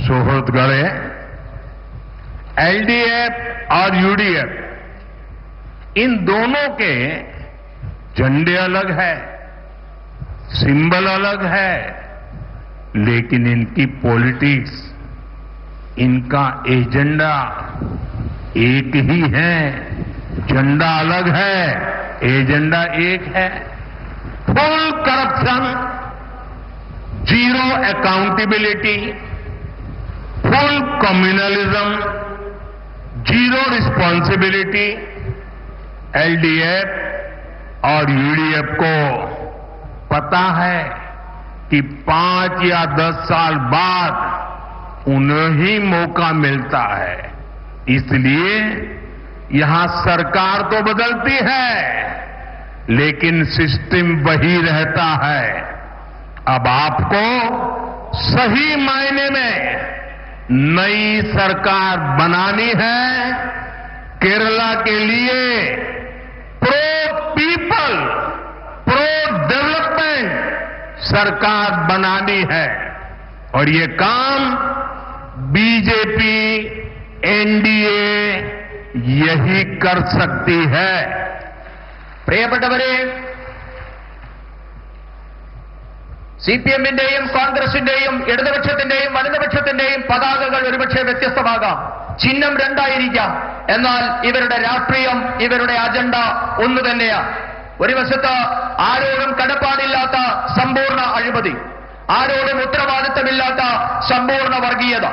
सुहृदगणे, LDF और UDF इन दोनों के झंडे अलग है, सिंबल अलग है, लेकिन इनकी पॉलिटिक्स, इनका एजेंडा एक ही है। झंडा अलग है, एजेंडा एक है। Full corruption, zero accountability, full communalism, zero responsibility. LDF और यूडीएफ को पता है कि 5 या 10 साल बाद उन्हें ही मौका मिलता है, इसलिए यहां सरकार तो बदलती है लेकिन सिस्टम वही रहता है। अब आपको सही मायने में नई सरकार बनानी है। केरला के लिए प्रो पीपल, प्रो डेवलपमेंट सरकार बनानी है और ये काम बीजेपी, एनडीए यही कर सकती है। പ്രിയപ്പെട്ടവരെ, സിപിഎമ്മിന്റെയും കോൺഗ്രസിന്റെയും ഇടതുപക്ഷത്തിന്റെയും വലതുപക്ഷത്തിന്റെയും പതാകകൾ ഒരുപക്ഷെ വ്യത്യസ്തമാകാം, ചിഹ്നം രണ്ടായിരിക്കാം, എന്നാൽ ഇവരുടെ രാഷ്ട്രീയം, ഇവരുടെ അജണ്ട ഒന്നു തന്നെയാണ്. ഒരു വശത്ത് ആരോടും കടപ്പാടില്ലാത്ത സമ്പൂർണ്ണ അഴിമതി, ആരോടും ഉത്തരവാദിത്തമില്ലാത്ത സമ്പൂർണ്ണ വർഗീയത.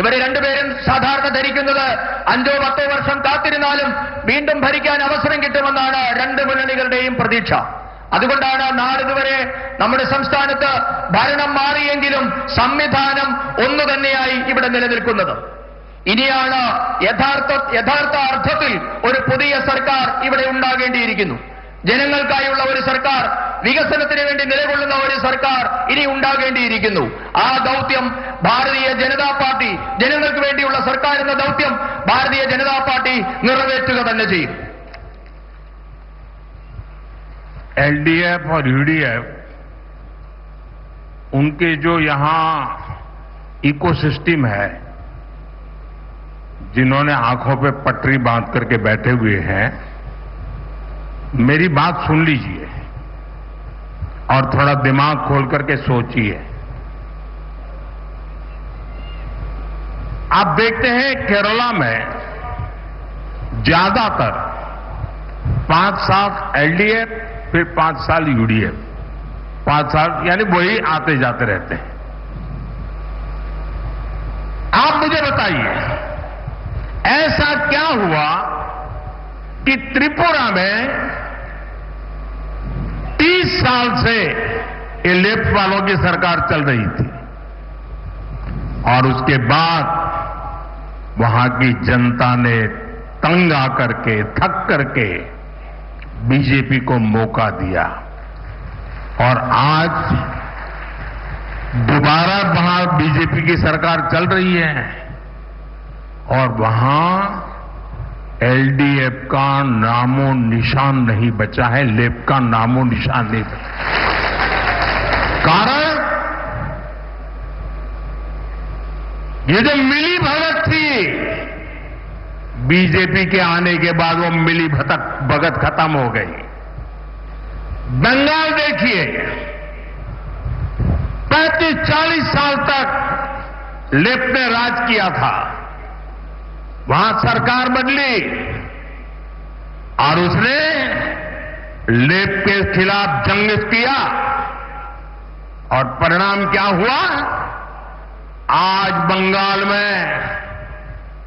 ഇവരെ രണ്ടുപേരും സാധാരണ ധരിക്കുന്നത് 5-10 വർഷം കാത്തിരുന്നാലും വീണ്ടും ഭരിക്കാൻ അവസരം കിട്ടുമെന്നാണ് രണ്ട് മുന്നണികളുടെയും പ്രതീക്ഷ. അതുകൊണ്ടാണ് നാളിതുവരെ നമ്മുടെ സംസ്ഥാനത്ത് ഭരണം മാറിയെങ്കിലും സംവിധാനം ഒന്നു തന്നെയായി ഇവിടെ നിലനിൽക്കുന്നത്. ഇനിയാണ് യഥാർത്ഥ അർത്ഥത്തിൽ ഒരു പുതിയ സർക്കാർ ഇവിടെ ഉണ്ടാകേണ്ടിയിരിക്കുന്നു. ജനങ്ങൾക്കായുള്ള ഒരു സർക്കാർ, വികസനത്തിന് വേണ്ടി നിലകൊള്ളുന്ന ഒരു സർക്കാർ ഇനി ഉണ്ടാകേണ്ടിയിരിക്കുന്നു. ആ ദൗത്യം ഭാരതീയ ജനതാ പാർട്ടി, ജനങ്ങൾക്ക് വേണ്ടിയുള്ള സർക്കാർ എന്ന ദൗത്യം ഭാരതീയ ജനതാ പാർട്ടി നിറവേറ്റുക തന്നെ ചെയ്യും. एलडीएफ और यूडीएफ, उनके जो यहां इकोसिस्टम है, जिन्होंने आंखों पे पटरी बांध करके बैठे हुए हैं, मेरी बात सुन लीजिए और थोड़ा दिमाग खोल करके सोचिए। आप देखते हैं केरला में ज्यादातर 5 साल एलडीएफ, फिर 5 साल यूडीएफ, 5 साल यानी वही आते जाते रहते हैं। आप मुझे बताइए, ऐसा क्या हुआ कि त्रिपुरा में 30 साल से ये लेफ्ट वालों की सरकार चल रही थी और उसके बाद वहां की जनता ने तंग आकर के, थक करके बीजेपी को मौका दिया और आज दोबारा वहां बीजेपी की सरकार चल रही है और वहां एलडीएफ का नामो निशान नहीं बचा है, लेफ्ट का नामो निशान नहीं बचा। कारण ये जो मिली भगत थी, बीजेपी के आने के बाद वो मिली भगत खत्म हो गई। बंगाल देखिए, 35-40 साल तक लेफ्ट ने राज किया था, वहां सरकार बदली और उसने लेफ्ट के खिलाफ जंग किया और परिणाम क्या हुआ? आज बंगाल में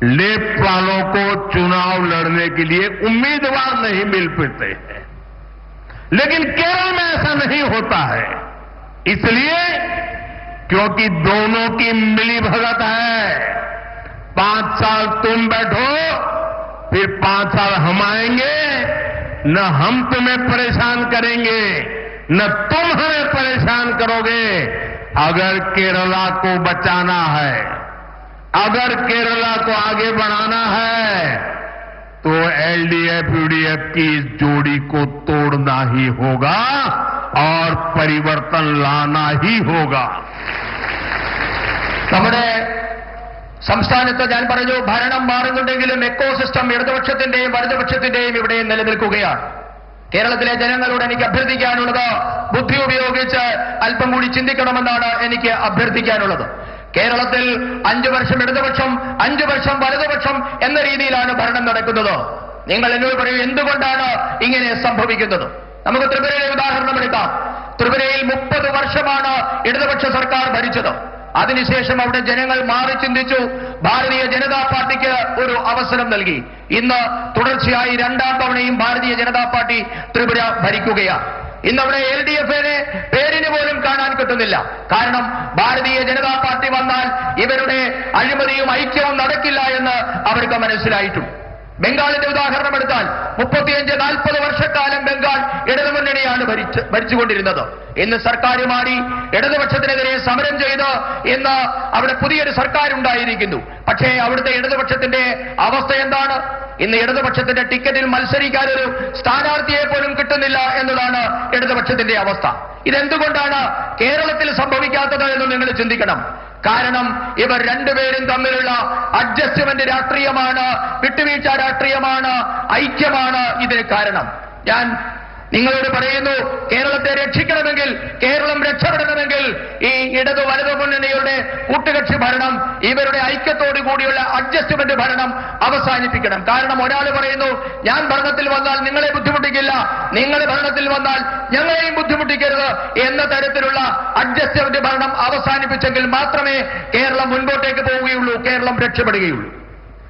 लेफ्ट वालों को चुनाव लड़ने के लिए उम्मीदवार नहीं मिल पाते हैं, लेकिन केरल में ऐसा नहीं होता है, इसलिए क्योंकि दोनों की मिलीभगत है। 5 साल तुम बैठो, फिर 5 साल हम आएंगे, न हम तुम्हें परेशान करेंगे न तुम हमें परेशान करोगे। अगर केरला को बचाना है, अगर केरला को आगे बढ़ाना है, तो एलडीएफ यूडीएफ की इस जोड़ी को तोड़ना ही होगा और परिवर्तन लाना ही होगा। നമ്മുടെ സംസ്ഥാനത്ത് ഞാൻ പറഞ്ഞു ഭരണം മാറുന്നുണ്ടെങ്കിലും എക്കോസിസ്റ്റം ഇടതുപക്ഷത്തിന്റെയും വലതുപക്ഷത്തിന്റെയും ഇവിടെ നിലനിൽക്കുകയാണ്. കേരളത്തിലെ ജനങ്ങളോട് എനിക്ക് അഭ്യർത്ഥിക്കാനുള്ളത് ബുദ്ധി ഉപയോഗിച്ച് അല്പം കൂടി ചിന്തിക്കണമെന്നാണ് എനിക്ക് അഭ്യർത്ഥിക്കാനുള്ളത്. കേരളത്തിൽ 5 വർഷം ഇടതുപക്ഷം 5 വർഷം വലതുപക്ഷം എന്ന രീതിയിലാണ് ഭരണം നടക്കുന്നത്. നിങ്ങൾ എന്നോട് പറയൂ, എന്തുകൊണ്ടാണ് ഇങ്ങനെ സംഭവിക്കുന്നത്? നമുക്ക് ത്രിപുരയിലെ ഉദാഹരണം എടുക്കാം. ത്രിപുരയിൽ 30 വർഷമാണ് ഇടതുപക്ഷ സർക്കാർ ഭരിച്ചത്. അതിനുശേഷം അവിടെ ജനങ്ങൾ മാറി ചിന്തിച്ചു. ഭാരതീയ ജനതാ പാർട്ടിക്ക് ഒരു അവസരം നൽകി. ഇന്ന് തുടർച്ചയായി 2ാം തവണയും ഭാരതീയ ജനതാ പാർട്ടി ത്രിപുര ഭരിക്കുകയാണ്. ഇന്നവിടെ LDF-നെ പേരിന് പോലും കാണാൻ കിട്ടുന്നില്ല. കാരണം ഭാരതീയ ജനതാ പാർട്ടി വന്നാൽ ഇവരുടെ അഴിമതിയും ഐക്യവും നടക്കില്ല എന്ന് അവർക്ക് മനസ്സിലായിട്ടുണ്ട്. ബംഗാളിന്റെ ഉദാഹരണം എടുത്താൽ 35-40 വർഷക്കാലം ബംഗാൾ ഇടതുമുന്നണിയാണ് ഭരിച്ചുകൊണ്ടിരുന്നത്. ഇന്ന് സർക്കാർ മാറി ഇടതുപക്ഷത്തിനെതിരെ സമരം ചെയ്ത് ഇന്ന് അവിടെ പുതിയൊരു സർക്കാർ ഉണ്ടായിരിക്കുന്നു. പക്ഷേ അവിടുത്തെ ഇടതുപക്ഷത്തിന്റെ അവസ്ഥ എന്താണ്? ഇന്ന് ഇടതുപക്ഷത്തിന്റെ ടിക്കറ്റിൽ മത്സരിക്കാൻ ഒരു സ്ഥാനാർത്ഥിയെ പോലും കിട്ടുന്നില്ല എന്നതാണ് ഇടതുപക്ഷത്തിന്റെ അവസ്ഥ. ഇതെന്തുകൊണ്ടാണ് കേരളത്തിൽ സംഭവിക്കാത്തത് എന്ന് നിങ്ങൾ ചിന്തിക്കണം. കാരണം ഇവർ രണ്ടുപേരും തമ്മിലുള്ള അഡ്ജസ്റ്റ്മെന്റ് രാഷ്ട്രീയമാണ്, വിട്ടുവീഴ്ച രാഷ്ട്രീയമാണ്, ഐക്യമാണ് ഇതിന് കാരണം. ഞാൻ നിങ്ങളോട് പറയുന്നു, കേരളത്തെ രക്ഷിക്കണമെങ്കിൽ, കേരളം രക്ഷപ്പെടണമെങ്കിൽ ഈ ഇടതു വലതു മുന്നണിയുടെ കൂട്ടുകക്ഷി ഭരണം, ഇവരുടെ ഐക്യത്തോടു കൂടിയുള്ള അഡ്ജസ്റ്റ്മെന്റ് ഭരണം അവസാനിപ്പിക്കണം. കാരണം ഒരാൾ പറയുന്നു, ഞാൻ ഭരണത്തിൽ വന്നാൽ നിങ്ങളെ ബുദ്ധിമുട്ടിക്കില്ല, നിങ്ങൾ ഭരണത്തിൽ വന്നാൽ ഞങ്ങളെയും ബുദ്ധിമുട്ടിക്കരുത് എന്ന തരത്തിലുള്ള അഡ്ജസ്റ്റ്മെന്റ് ഭരണം അവസാനിപ്പിച്ചെങ്കിൽ മാത്രമേ കേരളം മുൻപോട്ടേക്ക് പോവുകയുള്ളൂ, കേരളം രക്ഷപ്പെടുകയുള്ളൂ.